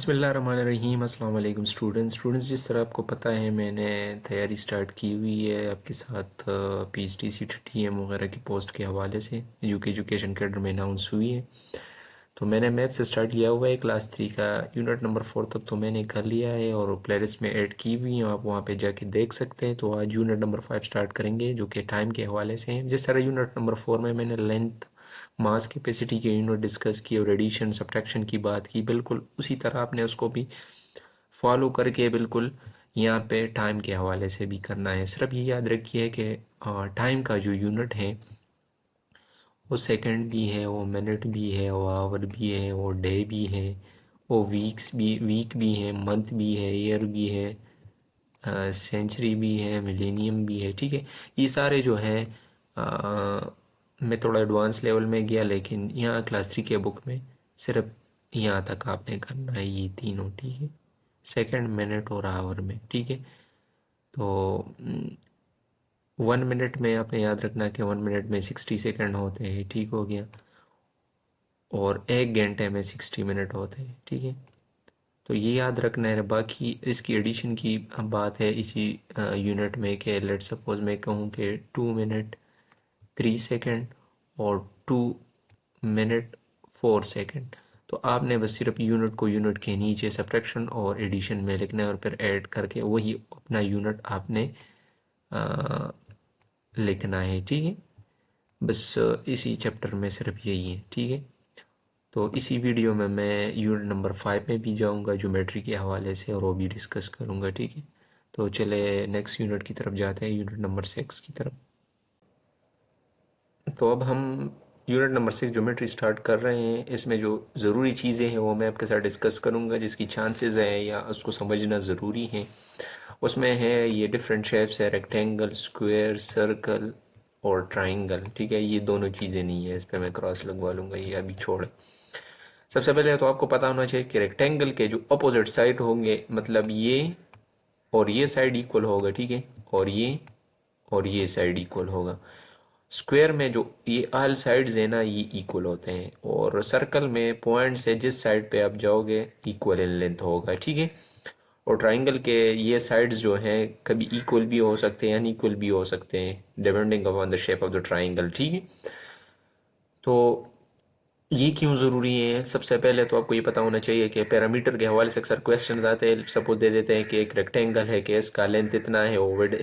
बिस्मिल्लाहिर्रहमानिर्रहीम। अस्सलाम वालेकुम स्टूडेंट्स। जिस तरह आपको पता है मैंने तैयारी स्टार्ट की हुई है आपके साथ पीएचडी सीटीटीएम वगैरह की पोस्ट के हवाले से यूके एजुकेशन कैडर में अनाउंस हुई है। तो मैंने मैथ से स्टार्ट किया हुआ है क्लास 3 का यूनिट नंबर 4 तक तो मैंने कर लिया है और प्लेलिस्ट में ऐड की हुई है, आप वहाँ पे जाके देख सकते हैं। तो आज यूनिट नंबर 5 स्टार्ट करेंगे जो कि टाइम के हवाले से है। जिस तरह यूनिट नंबर 4 में मैंने लेंथ मास कैपेसिटी के यूनिट डिस्कस की और एडिशन सब्ट्रैक्शन की बात की, बिल्कुल उसी तरह आपने उसको भी फॉलो करके बिल्कुल यहाँ पे टाइम के हवाले से भी करना है। सिर्फ ये याद रखिए कि टाइम का जो यूनिट है वो सेकंड भी है, वो मिनट भी है, वो आवर भी है, वो डे भी है, वो वीक भी है, मंथ भी है, ईयर भी है, सेंचुरी भी है, मिलेनियम भी है। ठीक है, ये सारे जो हैं मैं थोड़ा एडवांस लेवल में गया लेकिन यहाँ क्लास 3 के बुक में सिर्फ यहाँ तक आपने करना है, ये तीनों। ठीक है, सेकंड, मिनट और आवर में। ठीक है, तो 1 मिनट में आपने याद रखना कि 1 मिनट में 60 सेकंड होते हैं। ठीक हो गया, और 1 घंटे में 60 मिनट होते हैं। ठीक है, तो ये याद रखना है। बाकी इसकी एडिशन की बात है इसी यूनिट में कि लेट सपोज मैं कहूँ कि 2 मिनट 3 सेकंड और 2 मिनट 4 सेकंड, तो आपने बस सिर्फ यूनिट को यूनिट के नीचे सब्ट्रैक्शन और एडिशन में लिखना है और फिर ऐड करके वही अपना यूनिट आपने अ, लिखना है। ठीक है, बस इसी चैप्टर में सिर्फ यही है। ठीक है, तो इसी वीडियो में मैं यूनिट नंबर 5 में भी जाऊंगा ज्योमेट्री के हवाले से और वो भी डिस्कस करूंगा। ठीक है, तो चले नेक्स्ट यूनिट की तरफ जाते हैं, यूनिट नंबर 6 की तरफ। तो अब हम यूनिट नंबर 6 ज्योमेट्री स्टार्ट कर रहे हैं। इसमें जो ज़रूरी चीज़ें हैं वो मैं आपके साथ डिस्कस करूंगा, जिसकी चांसेस हैं या उसको समझना ज़रूरी है। उसमें है ये डिफरेंट शेप्स है, रेक्टेंगल, स्क्वायर, सर्कल और ट्राइंगल। ठीक है, ये दोनों चीज़ें नहीं है, इस पर मैं क्रॉस लगवा लूँगा, ये अभी छोड़। सबसे पहले तो आपको पता होना चाहिए कि रेक्टेंगल के जो अपोजिट साइड होंगे, मतलब ये और ये साइड इक्वल होगा। ठीक है, और ये साइड इक्वल होगा। स्क्वायर में जो ये ऑल साइड्स है ना, ये इक्वल होते हैं, और सर्कल में पॉइंट से जिस साइड पे आप जाओगे इक्वल इन लेंथ होगा। ठीक है, और ट्राइंगल के ये साइड्स जो हैं कभी इक्वल भी हो सकते हैं, अनइक्वल भी हो सकते हैं, depending upon the shape of the triangle. ठीक है, तो ये क्यों ज़रूरी है? सबसे पहले तो आपको ये पता होना चाहिए कि पैरामीटर के हवाले से अक्सर क्वेश्चन आते हैं। सपोज दे देते हैं कि एक रेक्टेंगल है कि इसका लेंथ इतना है और विड्थ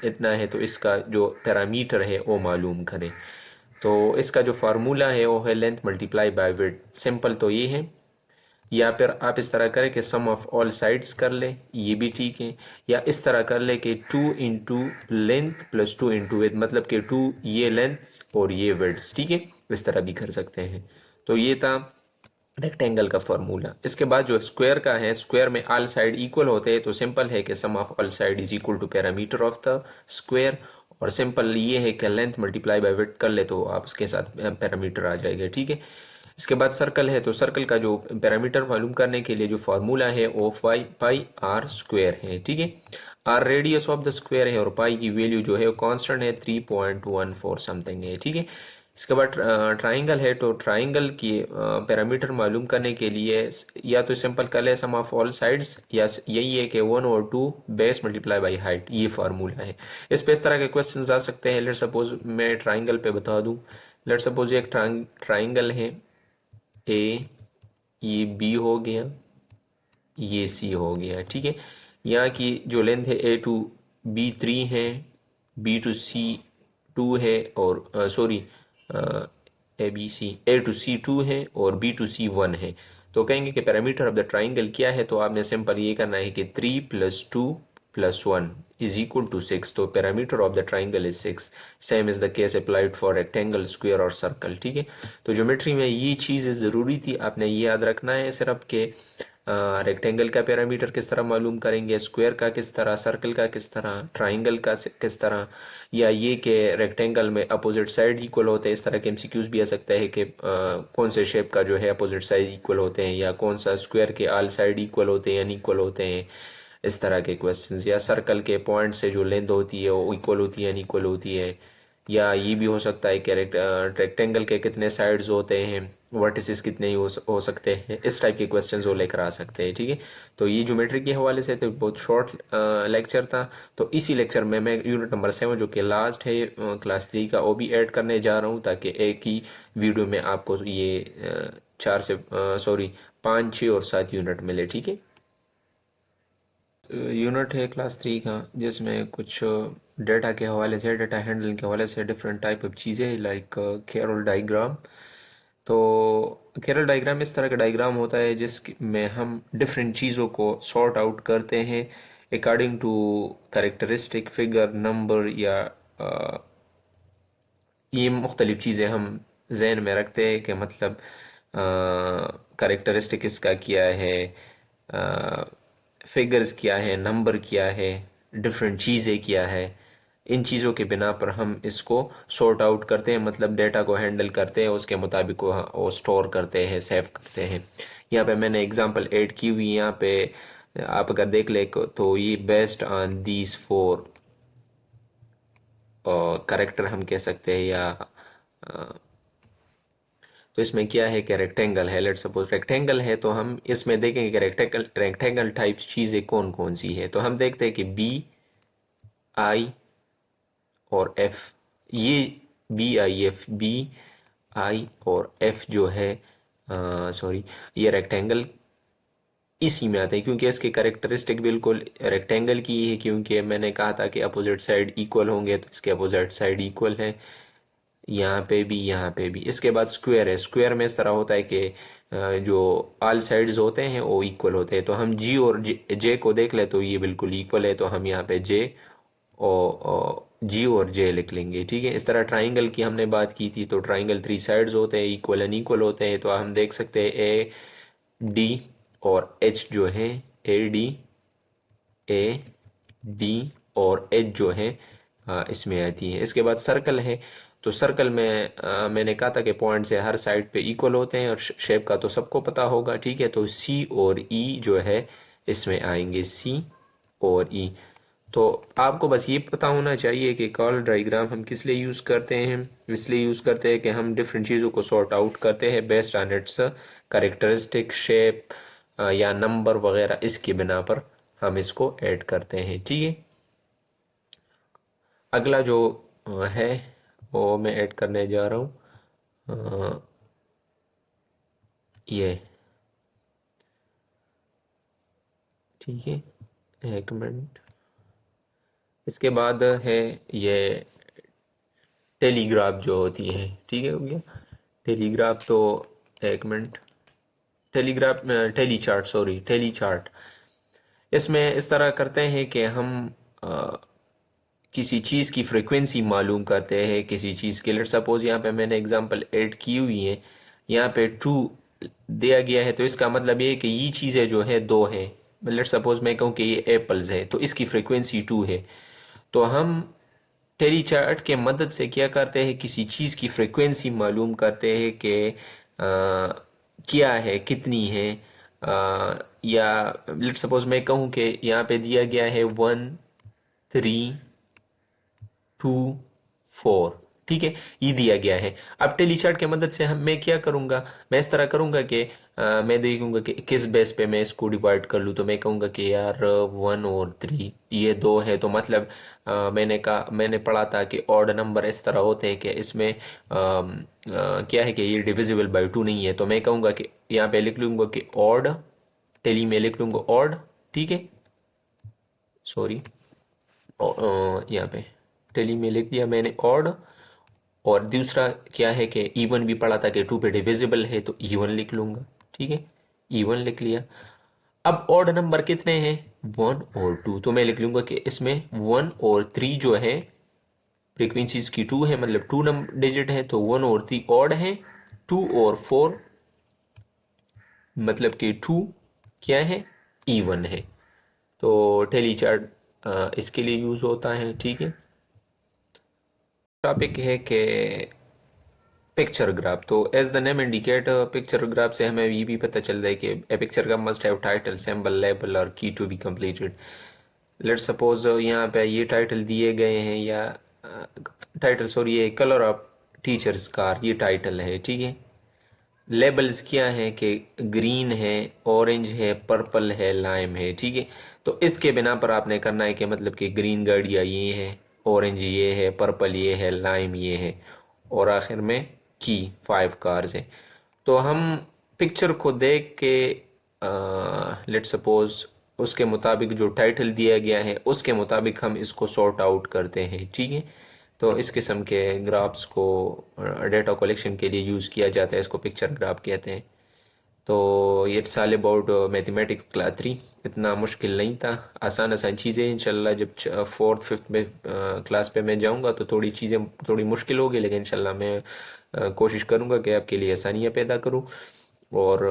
इतना है, तो इसका जो पैरामीटर है वो मालूम करें। तो इसका जो फार्मूला है वो है length multiply by width. Simple तो ये है, या फिर आप इस तरह करें कि सम ऑफ ऑल साइड्स कर ले, ये भी ठीक है। या इस तरह कर ले कि 2 into length plus 2 into width, मतलब कि 2 ये लेंथ और ये विड्थ। ठीक है, इस तरह भी कर सकते हैं। तो ये था रेक्टेंगल का फॉर्मूला। इसके बाद जो स्क्वायर का है, स्क्वायर में ऑल साइड इक्वल होते हैं, तो सिंपल है कि sum of all side is equal to parameter of the square. और सिंपल ये है कि लेंथ मल्टीप्लाई बाय विड्थ कर ले तो आप उसके साथ पैरामीटर आ जाएगा। ठीक है, इसके बाद सर्कल है, तो सर्कल का जो पैरामीटर मालूम करने के लिए जो फार्मूला है वो पाई आर स्क्वायर है। ठीक है, R radius of the square है और पाई की वैल्यू जो है वो कांस्टेंट है, 3.14 समथिंग है। ठीक है, इसके बाद ट्राइंगल है, तो ट्राइंगल की पैरामीटर मालूम करने के लिए या तो सिंपल कर ले सम ऑफ ऑल साइड्स, या यही है कि 1/2 बेस मल्टीप्लाई बाई हाइट, ये फार्मूला है। इस पे इस तरह के क्वेश्चन आ सकते हैं। लेट सपोज मैं ट्राइंगल पे बता दूं, लेट सपोज एक ट्राइंगल है ए, ये बी हो गया, ये सी हो गया। ठीक है, यहाँ की जो लेंथ है A to B 3 है, B to C 2 है, और सॉरी A to C 2 है और B to C 1 है। तो कहेंगे कि पैरामीटर ऑफ द ट्राइंगल क्या है, तो आपने सिंपल ये करना है कि 3 + 2 + 1 इज इक्वल टू 6। तो parameter of the triangle is 6। Same is the case applied for rectangle, square और सर्कल। ठीक है, तो ज्योमेट्री में ये चीज़ ज़रूरी थी, आपने ये याद रखना है सिर्फ के रेक्टेंगल का पैरामीटर किस तरह मालूम करेंगे, स्क्वायर का किस तरह, सर्कल का किस तरह, ट्राइंगल का किस तरह, या ये कि रेक्टेंगल में अपोजिट साइड इक्वल होते हैं। इस तरह के एमसीक्यूज भी आ सकता है कि कौन से शेप का जो है अपोजिट साइड इक्वल होते हैं, या कौन सा स्क्वायर के ऑल साइड इक्वल होते हैं, अनइक्वल होते हैं, इस तरह के क्वेश्चंस। या सर्कल के पॉइंट से जो लेंथ होती है वो इक्वल होती है, अनइक्वल होती है। या ये भी हो सकता है कि रेक्टेंगल के कितने साइड्स होते हैं, वर्टिसेस कितने हो सकते हैं, इस टाइप के क्वेश्चंस वो लेकर आ सकते हैं। ठीक है, तो ये ज्योमेट्री के हवाले से तो बहुत शॉर्ट लेक्चर था। तो इसी लेक्चर में मैं यूनिट नंबर 7 जो कि लास्ट है क्लास 3 का, वो भी ऐड करने जा रहा हूँ, ताकि एक ही वीडियो में आपको ये 5, 6 और 7 यूनिट मिले। ठीक है, यूनिट है क्लास 3 का, जिसमें कुछ डेटा के हवाले से, डेटा हैंडलिंग के हवाले से डिफरेंट टाइप ऑफ चीज़ें, लाइक कैरोल डायग्राम। तो कैरोल डायग्राम इस तरह का डायग्राम होता है जिसमें हम डिफरेंट चीज़ों को सॉर्ट आउट करते हैं according to characteristic, figure, number, या ये मुख्तलिफ चीज़ें हम जहन में रखते हैं कि मतलब करेक्टरिस्टिक इसका क्या है, फिगर्स क्या है, नंबर क्या है, डिफरेंट चीज़ें क्या है। इन चीज़ों के बिना पर हम इसको सॉर्ट आउट करते हैं, मतलब डेटा को हैंडल करते हैं, उसके मुताबिक वो स्टोर करते हैं, सेव करते हैं। यहाँ पे मैंने एग्जांपल ऐड की हुई, यहाँ पे आप अगर देख ले तो ये बेस्ड ऑन दीज 4 करेक्टर हम कह सकते हैं, या तो इसमें क्या है कि रेक्टेंगल है, लेट्स सपोज रेक्टेंगल है, तो हम इसमें देखेंगे कि रेक्टेंगल टाइप चीज़ें कौन कौन सी है। तो हम देखते हैं कि बी, आई और एफ, ये बी आई और एफ जो है, सॉरी, ये रेक्टेंगल इसी में आते हैं, क्योंकि इसके करेक्टरिस्टिक बिल्कुल रेक्टेंगल की ही है, क्योंकि मैंने कहा था कि अपोजिट साइड इक्वल होंगे, तो इसके अपोजिट साइड इक्वल है, यहाँ पे भी, यहाँ पे भी। इसके बाद स्क्वायर है, स्क्वायर में इस तरह होता है कि जो ऑल साइड्स होते हैं वो इक्वल होते हैं। तो हम जी और जे को देख ले तो ये बिल्कुल इक्वल है, तो हम यहाँ पे जे और जी और जे लिख लेंगे। ठीक है, इस तरह ट्राइंगल की हमने बात की थी, तो ट्राइंगल 3 साइड्स होते हैं, इक्वल एंड इक्वल होते हैं, तो हम देख सकते हैं ए डी और एच जो है, ए डी, ए डी और एच जो है इसमें आती है। इसके बाद सर्कल है, तो सर्कल में मैंने कहा था कि पॉइंट से हर साइड पे इक्वल होते हैं, और शेप का तो सबको पता होगा। ठीक है, तो सी और ई जो है इसमें आएंगे, सी और ई। तो आपको बस ये पता होना चाहिए कि कॉल डायग्राम हम किस लिए यूज़ करते हैं। इसलिए यूज़ करते हैं कि हम डिफरेंट चीज़ों को सॉर्ट आउट करते हैं based on it's characteristic, shape या नंबर वगैरह, इसके बिना पर हम इसको ऐड करते हैं। ठीक है, अगला जो है वो मैं ऐड करने जा रहा हूँ, ये। ठीक है, एक मिनट। इसके बाद है ये टेलीग्राफ जो होती है। ठीक है, हो गया टेलीग्राफ। तो एक minute, telegraph, tele chart, sorry, tele chart. इसमें इस तरह करते हैं कि हम अ, किसी चीज़ की फ्रीक्वेंसी मालूम करते हैं, किसी चीज़ के। लेट सपोज यहाँ पे मैंने एग्जांपल ऐड की हुई है, यहाँ पे 2 दिया गया है, तो इसका मतलब ये है कि ये चीज़ें जो है 2 है। लेट सपोज मैं कहूँ कि ये एप्पल्स है, तो इसकी फ्रीक्वेंसी 2 है। तो हम टेली चार्ट के मदद से क्या करते हैं, किसी चीज़ की फ्रीक्वेंसी मालूम करते हैं कि क्या है, कितनी है। या लेट सपोज मैं कहूँ कि यहाँ पे दिया गया है 1, 3, 2, 4। ठीक है, ये दिया गया है। अब टेली चार्ट के मदद से हम मैं क्या करूँगा, मैं इस तरह करूँगा कि मैं देखूंगा कि किस बेस पे मैं इसको डिवाइड कर लूँ। तो मैं कहूँगा कि यार 1 और 3 ये 2 है, तो मतलब मैंने पढ़ा था कि ऑड नंबर इस तरह होते हैं कि इसमें क्या है कि ये डिविजिबल बाई 2 नहीं है। तो मैं कहूँगा कि यहाँ पे लिख लूँगा कि ऑड, टेली में लिख लूँगा ऑड। ठीक है, सॉरी, यहाँ पे टेली में लिख दिया मैंने ऑड। और दूसरा क्या है कि इवन भी पढ़ा था कि 2 पे डिविजिबल है, तो इवन लिख लूंगा। ठीक है, इवन लिख लिया। अब ऑड नंबर कितने हैं, 1 और 2, तो मैं लिख लूंगा कि इसमें 1 और 3 जो है फ्रीक्वेंसीज की 2 है, मतलब 2 नंबर डिजिट है, तो 1 और 3 ऑड है। 2 और 4 मतलब कि 2 क्या है, इवन है। तो टेली चार्ट इसके लिए यूज होता है। ठीक है, टॉपिक है कि पिक्चर ग्राफ। तो as the name indicate, picture graph से हमें ये भी पता चल रहा है कि ए पिक्चर का must have title, symbol, label और key to be completed. Let suppose यहाँ पे ये टाइटल दिए गए हैं, या टाइटल, सॉरी, ये कलर ऑफ टीचर्स कार, ये टाइटल है। ठीक है, लेबल्स क्या हैं कि ग्रीन है, ऑरेंज है, पर्पल है, लाइम है, ठीक है। तो इसके बिना पर आपने करना है कि मतलब कि ग्रीन गाड़ियाँ ये है, ऑरेंज ये है, पर्पल ये है, लाइम ये है, और आखिर में की 5 कार्स हैं। तो हम पिक्चर को देख के लेट सपोज उसके मुताबिक जो टाइटल दिया गया है उसके मुताबिक हम इसको सॉर्ट आउट करते हैं, ठीक है। तो इस किस्म के ग्राफ्स को डेटा कलेक्शन के लिए यूज़ किया जाता है, इसको पिक्चर ग्राफ कहते हैं। तो ये साल अबाउट मैथमेटिक्स क्लास 3 इतना मुश्किल नहीं था, आसान आसान चीज़ें। इंशाल्लाह जब फोर्थ फिफ्थ में क्लास पे मैं जाऊंगा तो थोड़ी चीज़ें थोड़ी मुश्किल होगी, लेकिन इंशाल्लाह मैं कोशिश करूंगा कि आपके लिए आसानियाँ पैदा करूं। और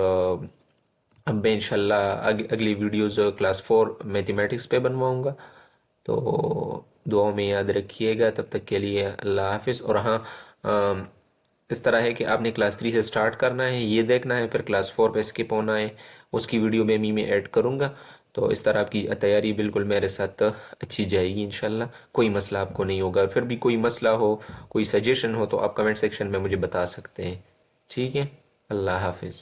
अब मैं इंशाल्लाह अगली वीडियोस क्लास 4 मैथमेटिक्स पे बनवाऊंगा। तो दुआओं में याद रखिएगा, तब तक के लिए अल्लाह हाफिज़। और हाँ, अम, इस तरह है कि आपने क्लास 3 से स्टार्ट करना है, ये देखना है, फिर क्लास 4 पे स्किप होना है। उसकी वीडियो मैं मी में ऐड करूँगा। तो इस तरह आपकी तैयारी बिल्कुल मेरे साथ अच्छी जाएगी इंशाल्लाह, कोई मसला आपको नहीं होगा। फिर भी कोई मसला हो, कोई सजेशन हो तो आप कमेंट सेक्शन में मुझे बता सकते हैं, ठीक है। अल्लाह हाफिज़।